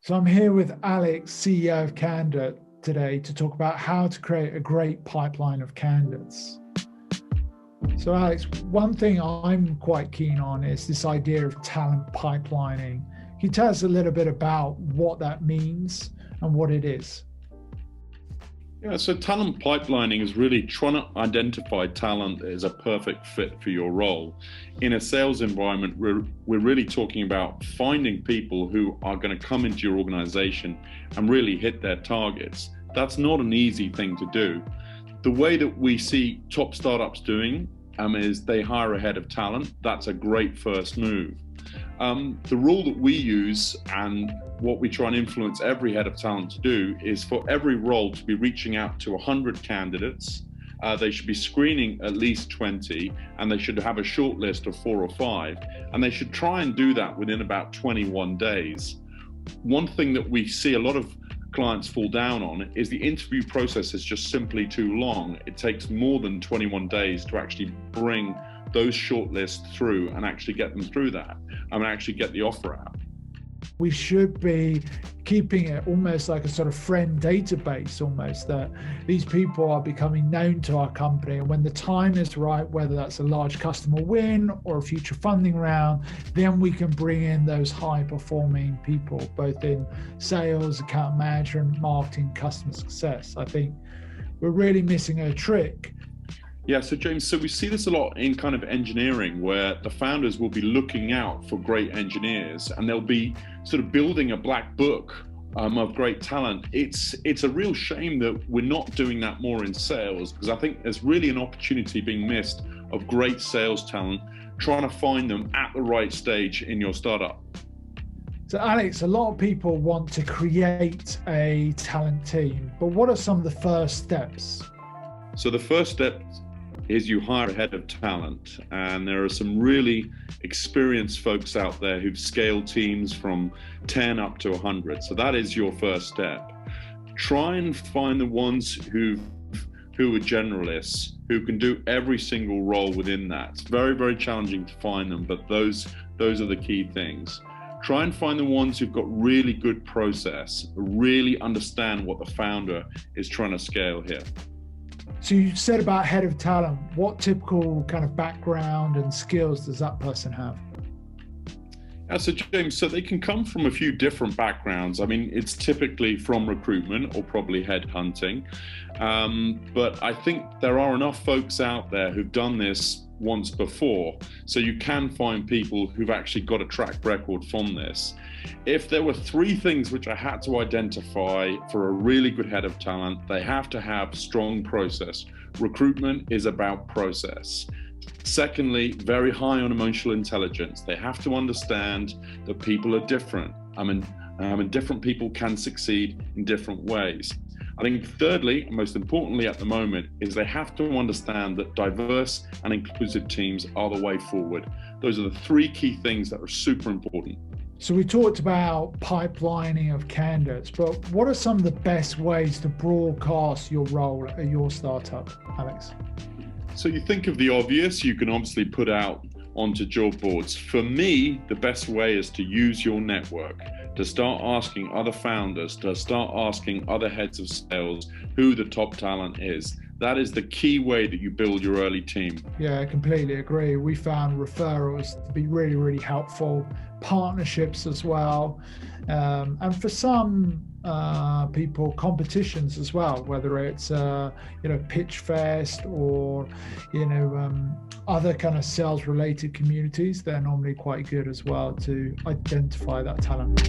So I'm here with Alex, CEO of Kandidate, today to talk about how to create a great pipeline of candidates. So Alex, one thing I'm quite keen on is this idea of talent pipelining. Can you tell us a little bit about what that means and what it is? Yeah, so talent pipelining is really trying to identify talent that is a perfect fit for your role. In a sales environment, we're really talking about finding people who are going to come into your organization and really hit their targets. That's not an easy thing to do. The way that we see top startups doing is they hire ahead of talent. That's a great first move. The rule that we use and what we try and influence every head of talent to do is for every role to be reaching out to 100 candidates. They should be screening at least 20, and they should have a short list of 4 or 5, and they should try and do that within about 21 days. One thing that we see a lot of clients fall down on is the interview process is just simply too long. It takes more than 21 days to actually bring those shortlists through and actually get them through that and actually get the offer out. We should be keeping it almost like a sort of friend database, almost, that these people are becoming known to our company, and when the time is right, whether that's a large customer win or a future funding round, then we can bring in those high performing people, both in sales, account management, marketing, customer success. I think we're really missing a trick. Yeah, so James, we see this a lot in kind of engineering, where the founders will be looking out for great engineers and they'll be sort of building a black book of great talent. It's a real shame that we're not doing that more in sales, because I think there's really an opportunity being missed of great sales talent, trying to find them at the right stage in your startup. So Alex, a lot of people want to create a talent team, but what are some of the first steps? So the first step is you hire ahead of talent, and there are some really experienced folks out there who've scaled teams from 10 up to 100. So that is your first step. Try and find the ones who are generalists, who can do every single role within that. It's very, very challenging to find them, but those are the key things. Try and find the ones who've got really good process, really understand what the founder is trying to scale here. So you said about head of talent, what typical kind of background and skills does that person have? Yeah, so James, so they can come from a few different backgrounds. I mean, it's typically from recruitment or probably headhunting. But I think there are enough folks out there who've done this once before, so you can find people who've actually got a track record from this. If there were 3 things which I had to identify for a really good head of talent, they have to have strong process. Recruitment is about process. Secondly, very high on emotional intelligence. They have to understand that people are different. Different people can succeed in different ways. I think thirdly, and most importantly at the moment, is they have to understand that diverse and inclusive teams are the way forward. Those are the 3 key things that are super important. So we talked about pipelining of candidates, but what are some of the best ways to broadcast your role at your startup, Alex? So you think of the obvious, you can obviously put out onto job boards. For me, the best way is to use your network, to start asking other founders, to start asking other heads of sales who the top talent is. That is the key way that you build your early team. Yeah, I completely agree. We found referrals to be really, really helpful, partnerships as well. And for some people, competitions as well, whether it's, Pitch Fest or, other kind of sales related communities, they're normally quite good as well to identify that talent.